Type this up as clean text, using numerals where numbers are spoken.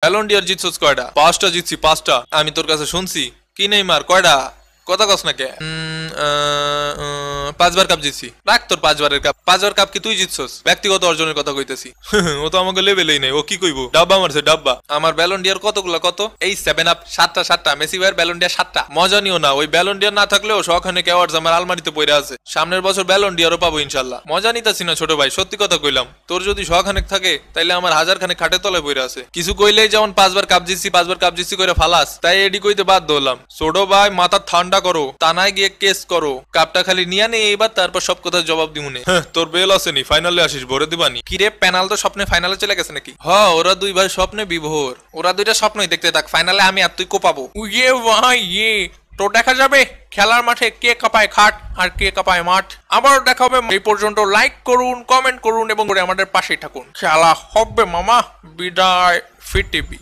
Ballon deer জিতছস কয়টা? 5টা জিতছি, 5টা। আমি তোর কাছে শুনছি। কি নেইমার কয়টা? কথা কস না কে? 5বার কাপ জিতছি। রাখ তোর 5বারের কাপ। 5বার কাপ কি তুই জিতছস? ব্যক্তিগত অর্জনের কথা কইতেছি। ও তো আমাকে লেভেলেই নাই। ও কি কইবো? ডাব্বা মারছে ডাব্বা। আমার ব্যালন ডিয়ার কতগুলা কত? এই 7 আপ 7টা। মেসি ভাইয়ের ব্যালন ডিয়ার 7টা। মজা নিও না। ওই ব্যালন ডিয়ার না থাকলেও শখানেক অ্যাওয়ার্ডস আমার আলমারিতে পড়ে আছে। সামনের বছর ব্যালন ডিয়ারও পাবো ইনশাআল্লাহ। মজা নিতাছি না ছোট ভাই, সত্যি কথা কইলাম। তোর যদি শখানেক থাকে তাইলে আমার 1000 খাটের তলায় পড়ে আছে। কিছু কইলেই যেমন 5বার কাপ জিতছি কইরা ফালাস, তাই এডি কইতে বাধ্য হলাম। ছোট ভাই মাথা ঠান্ডা করো, থানায় গিয়ে কেস করো। কাপটা খালি নিয়ে নে এইবার, তারপর সব কথা জবাব দিমুনে। তোর বেল আসেনি, ফাইনালে আসিস, ভরে দিবানি। কিরে পেনাল তো স্বপ্নে ফাইনালে চলে গেছে নাকি? ওরা দুই ভাই স্বপ্নে বিভোর। ওরা দুইটা স্বপ্নই দেখতে থাক, ফাইনালে আমি আর তুই কোপাবো। ইয়ে ভাই ইয়ে, তো দেখা যাবে খেলার মাঠে কে কাঁপায় খাট আর কে কাঁপায় মাঠ। আবার দেখা হবে। এই পর্যন্ত লাইক করুন, কমেন্ট করুন এবং আমাদের পাশেই থাকুন। খেলা হবে মামা। বিদায়, ফিট টিভি।